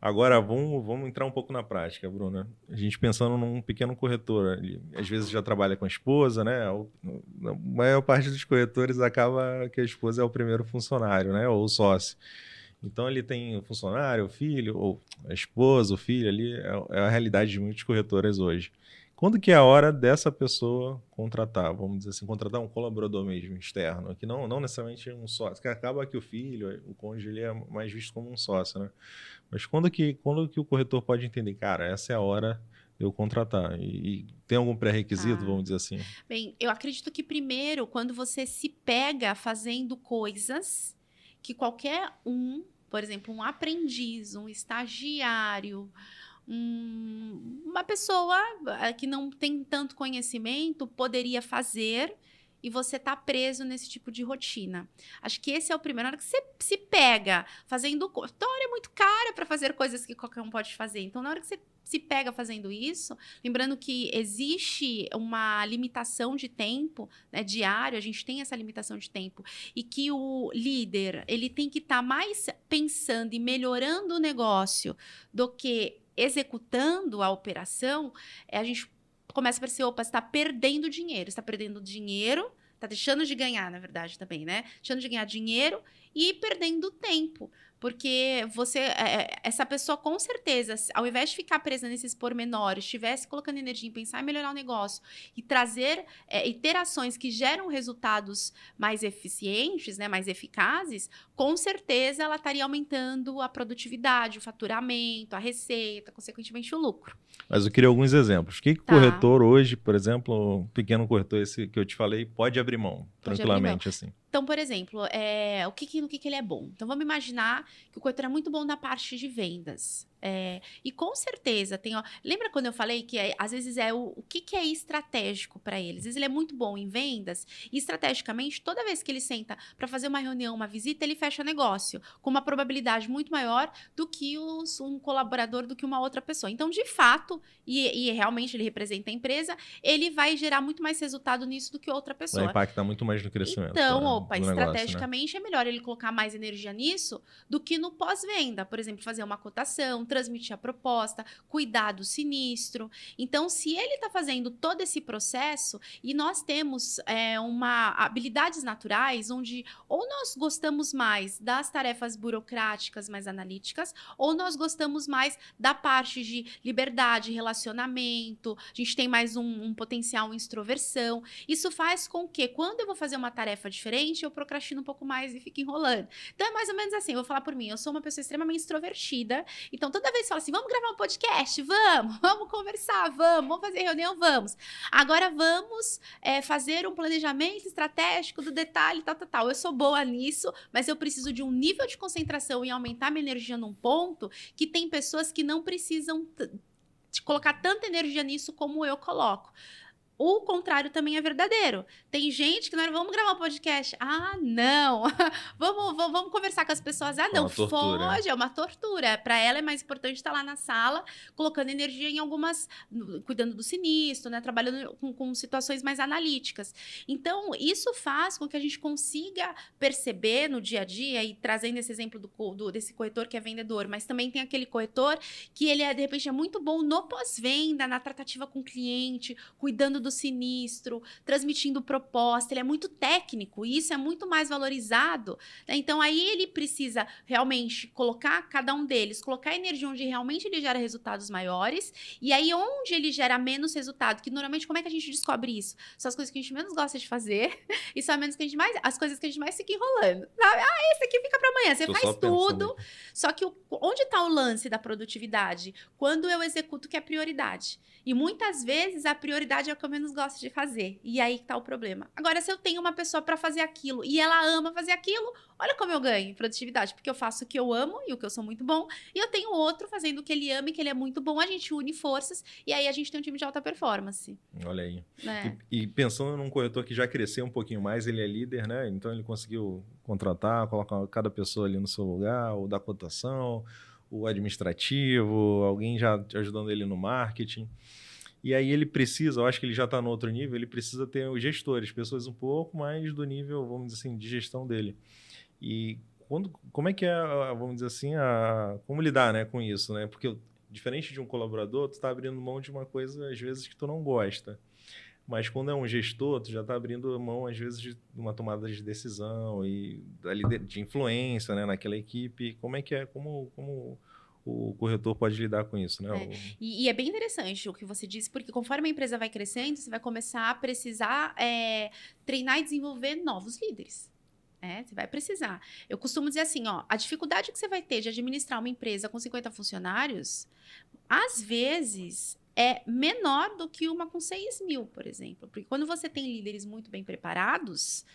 Agora, vamos entrar um pouco na prática, Bruna. A gente pensando num pequeno corretor ali. Às vezes já trabalha com a esposa, né? A maior parte dos corretores acaba que a esposa é o primeiro funcionário, né? Ou o sócio. Então, ele tem o funcionário, o filho, ou a esposa, o filho ali. É a realidade de muitos corretores hoje. Quando que é a hora dessa pessoa contratar? Vamos dizer assim, contratar um colaborador mesmo, externo, que não necessariamente um sócio, que acaba que o filho, o cônjuge, ele é mais visto como um sócio, né? Mas quando que o corretor pode entender, cara, essa é a hora de eu contratar? E tem algum pré-requisito, Ah, vamos dizer assim? bem, eu acredito que primeiro, quando você se pega fazendo coisas que qualquer um, por exemplo, um aprendiz, um estagiário, uma pessoa que não tem tanto conhecimento poderia fazer e você tá preso nesse tipo de rotina. Acho que esse é o primeiro. Na hora que você se pega fazendo. A hora é muito cara para fazer coisas que qualquer um pode fazer. Então, na hora que você se pega fazendo isso, lembrando que existe uma limitação de tempo, né, diário, a gente tem essa limitação de tempo, e que o líder ele tem que estar mais pensando e melhorando o negócio do que executando a operação, a gente começa a perceber, opa, você está perdendo dinheiro, está perdendo dinheiro, está deixando de ganhar, na verdade, também, né? Deixando de ganhar dinheiro e perdendo tempo. Porque essa pessoa, com certeza, ao invés de ficar presa nesses pormenores, estivesse colocando energia em pensar em melhorar o negócio e trazer e ter ações que geram resultados mais eficientes, né, mais eficazes, com certeza ela estaria aumentando a produtividade, o faturamento, a receita, consequentemente o lucro. Mas eu queria alguns exemplos. O que o Tá, corretor hoje, por exemplo, um pequeno corretor esse que eu te falei, pode abrir mão, pode abrir mão. tranquilamente, assim? Então, por exemplo, no que ele é bom? Então, vamos imaginar que o corretor é muito bom na parte de vendas. E com certeza tem. Ó, lembra quando eu falei que às vezes o que é estratégico para ele? Às vezes ele é muito bom em vendas e estrategicamente, toda vez que ele senta para fazer uma reunião, uma visita, ele fecha negócio com uma probabilidade muito maior do que um colaborador, do que uma outra pessoa. Então, de fato, e realmente ele representa a empresa, ele vai gerar muito mais resultado nisso do que outra Vai pessoa. impactar muito mais no crescimento Então, opa, do negócio, né? estrategicamente é melhor ele colocar mais energia nisso do que no pós-venda. Por exemplo, fazer uma cotação, transmitir a proposta, cuidar do sinistro. Então, se ele está fazendo todo esse processo e nós temos habilidades naturais onde ou nós gostamos mais das tarefas burocráticas mais analíticas ou nós gostamos mais da parte de liberdade, relacionamento, a gente tem mais um potencial em extroversão. Isso faz com que, quando eu vou fazer uma tarefa diferente, eu procrastino um pouco mais e fico enrolando. Então, é mais ou menos assim, eu vou falar por mim, eu sou uma pessoa extremamente extrovertida, então toda vez que falo assim, vamos gravar um podcast? Vamos conversar, vamos fazer reunião, vamos. Agora vamos fazer um planejamento estratégico do detalhe, tal, tal, tal. Eu sou boa nisso, mas eu preciso de um nível de concentração e aumentar minha energia num ponto que tem pessoas que não precisam de colocar tanta energia nisso como eu coloco. O contrário também é verdadeiro. Tem gente que vamos gravar um podcast. Ah, não. Vamos conversar com as pessoas. Ah, É não, uma tortura, né? foge, é uma tortura. Para ela é mais importante estar lá na sala, colocando energia em algumas, cuidando do sinistro, né? Trabalhando com situações mais analíticas. Então, isso faz com que a gente consiga perceber no dia a dia, e trazendo esse exemplo desse corretor que é vendedor, mas também tem aquele corretor que ele de repente, é muito bom no pós-venda, na tratativa com o cliente, cuidando do sinistro, transmitindo proposta, ele é muito técnico e isso é muito mais valorizado, né? Então aí ele precisa realmente colocar cada um deles, colocar energia onde realmente ele gera resultados maiores e aí onde ele gera menos resultado, que normalmente como é que a gente descobre isso? São as coisas que a gente menos gosta de fazer e são as coisas que a gente mais fica enrolando, sabe? Ah, esse aqui fica para amanhã, você Tô só faz pensando tudo, aqui. só que onde está o lance da produtividade? Quando eu executo o que é prioridade. E muitas vezes a prioridade é o que eu menos gosto de fazer. E aí que tá o problema. Agora, se eu tenho uma pessoa para fazer aquilo e ela ama fazer aquilo, olha como eu ganho em produtividade. Porque eu faço o que eu amo e o que eu sou muito bom. E eu tenho outro fazendo o que ele ama e que ele é muito bom. A gente une forças e aí a gente tem um time de alta performance. Olha aí. Né? E pensando num corretor que já cresceu um pouquinho mais, ele é líder, né? Então ele conseguiu contratar, colocar cada pessoa ali no seu lugar, o da cotação, o administrativo, alguém já ajudando ele no marketing. E aí ele precisa, eu acho que ele já está no outro nível, ele precisa ter os gestores, pessoas um pouco mais do nível, vamos dizer assim, de gestão dele. E Como é que é, vamos dizer assim, como lidar, né, com isso, né? Porque diferente de um colaborador, tu está abrindo mão de uma coisa, às vezes, que tu não gosta. Mas quando é um gestor, tu já está abrindo mão, às vezes, de uma tomada de decisão e de influência, né, naquela equipe. Como é que é? Como o corretor pode lidar com isso, né? E é bem interessante o que você disse, porque conforme a empresa vai crescendo, você vai começar a precisar treinar e desenvolver novos líderes. Você vai precisar. Eu costumo dizer assim, ó, a dificuldade que você vai ter de administrar uma empresa com 50 funcionários, às vezes é menor do que uma com 6.000, por exemplo. Porque quando você tem líderes muito bem preparados,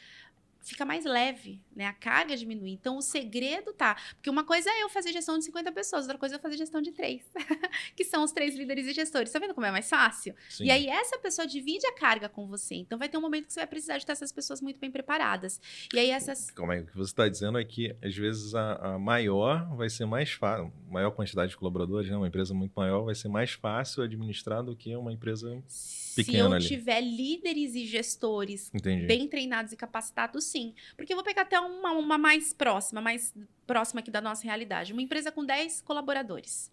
fica mais leve, né? A carga diminui. Então, o segredo tá... Porque uma coisa é eu fazer gestão de 50 pessoas, outra coisa é eu fazer gestão de 3. Que são os 3 líderes e gestores. Tá vendo como é mais fácil? Sim. E aí, essa pessoa divide a carga com você. Então, vai ter um momento que você vai precisar de ter essas pessoas muito bem preparadas. E aí, essas... Como é que você está dizendo é que, às vezes, a maior vai ser mais fácil. Maior quantidade de colaboradores, né? Uma empresa muito maior vai ser mais fácil administrar do que uma empresa... Se eu tiver líderes e gestores bem treinados e capacitados, sim. Porque eu vou pegar até uma mais próxima aqui da nossa realidade. Uma empresa com 10 colaboradores.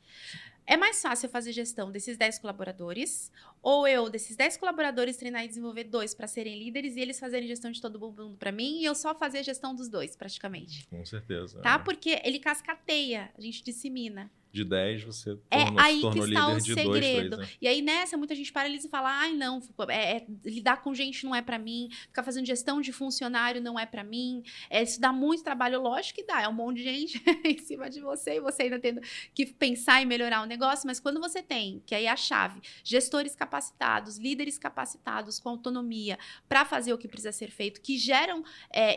É mais fácil eu fazer gestão desses 10 colaboradores ou eu, desses 10 colaboradores, treinar e desenvolver 2 para serem líderes e eles fazerem gestão de todo mundo para mim e eu só fazer a gestão dos 2, praticamente. Com certeza. Tá? Porque ele cascateia, a gente dissemina. De 10, você se que tornou está líder o de segredo. 2, 3, né? E aí, nessa, muita gente paralisa e fala, ai, não, lidar com gente não é pra mim, ficar fazendo gestão de funcionário não é pra mim, isso dá muito trabalho, lógico que dá, é um monte de gente em cima de você, e você ainda tendo que pensar em melhorar o negócio, mas quando você tem, que aí é a chave, gestores capacitados, líderes capacitados, com autonomia, para fazer o que precisa ser feito, que geram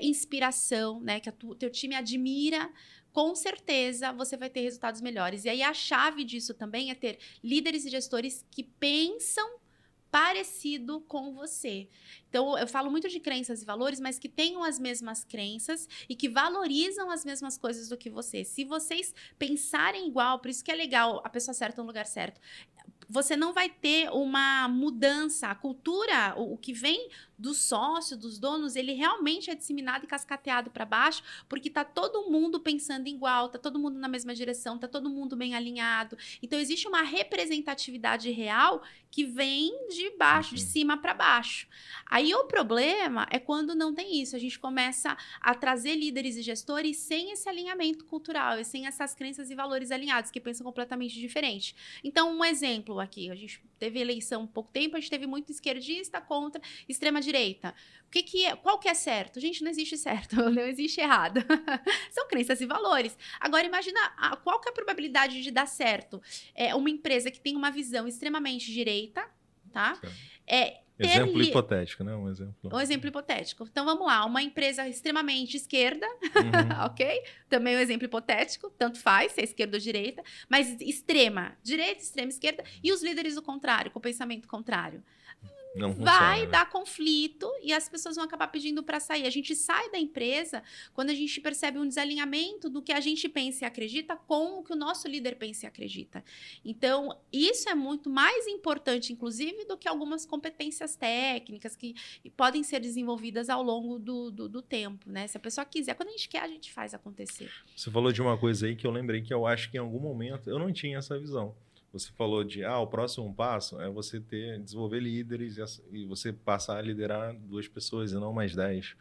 inspiração, né, que teu time admira, com certeza você vai ter resultados melhores. E aí a chave disso também é ter líderes e gestores que pensam parecido com você. Então, eu falo muito de crenças e valores, mas que tenham as mesmas crenças e que valorizam as mesmas coisas do que você. Se vocês pensarem igual, por isso que é legal a pessoa certa no lugar certo, você não vai ter uma mudança. A cultura, o que vem do sócio, dos donos, ele realmente é disseminado e cascateado para baixo, porque tá todo mundo pensando igual, tá todo mundo na mesma direção, tá todo mundo bem alinhado. Então, existe uma representatividade real que vem de baixo, de cima para baixo. Aí, o problema é quando não tem isso. A gente começa a trazer líderes e gestores sem esse alinhamento cultural e sem essas crenças e valores alinhados, que pensam completamente diferente. Então, um exemplo aqui, a gente teve eleição há pouco tempo, a gente teve muito esquerdista contra extrema-direita. Qual que é certo? Gente, não existe certo, não existe errado. São crenças e valores. Agora, imagina qual que é a probabilidade de dar certo. Uma empresa que tem uma visão extremamente direita, tá? Exemplo hipotético, né? Um exemplo hipotético. Então, vamos lá. Uma empresa extremamente esquerda, ok? Também um exemplo hipotético. Tanto faz, se é esquerda ou direita. Mas extrema direita, extrema esquerda. E os líderes do contrário, com o pensamento contrário. Não funciona, vai né? dar conflito e as pessoas vão acabar pedindo para sair. A gente sai da empresa quando a gente percebe um desalinhamento do que a gente pensa e acredita com o que o nosso líder pensa e acredita. Então, isso é muito mais importante, inclusive, do que algumas competências técnicas que podem ser desenvolvidas ao longo do tempo, né? Se a pessoa quiser, quando a gente quer, a gente faz acontecer. Você falou de uma coisa aí que eu lembrei que eu acho que em algum momento eu não tinha essa visão. Você falou de, o próximo passo é você desenvolver líderes e você passar a liderar 2 pessoas e não mais 10.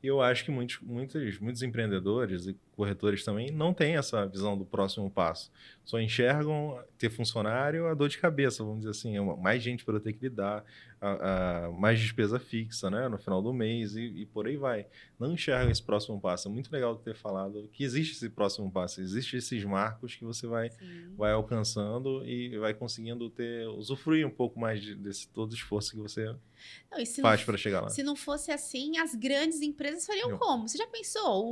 E eu acho que muitos empreendedores e corretores também não têm essa visão do próximo passo. Só enxergam ter funcionário a dor de cabeça, vamos dizer assim, mais gente para ter que lidar, mais despesa fixa, né, no final do mês e por aí vai. Não enxergam esse próximo passo. É muito legal ter falado que existe esse próximo passo, existem esses marcos que você vai alcançando e vai conseguindo usufruir um pouco mais desse todo o esforço que você faz para chegar lá. Se não fosse assim, as grandes empresas fariam como? Você já pensou?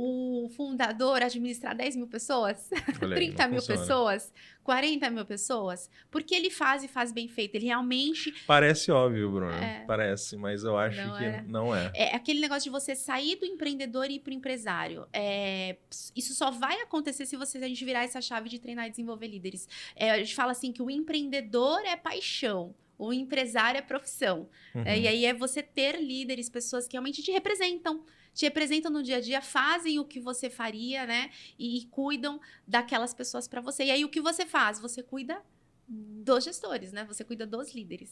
O fundador administrar 10 mil pessoas? 30 mil pessoas? 40 mil pessoas? Porque ele faz e faz bem feito. Ele realmente... Parece óbvio, Bruno. Parece, mas eu acho que não é. É aquele negócio de você sair do empreendedor e ir para o empresário. Isso só vai acontecer se a gente virar essa chave de treinar e desenvolver líderes. A gente fala assim que o empreendedor é paixão. O empresário é profissão. Uhum. E aí é você ter líderes, pessoas que realmente te representam no dia a dia, fazem o que você faria, né? E cuidam daquelas pessoas para você. E aí o que você faz? Você cuida dos gestores, né? Você cuida dos líderes.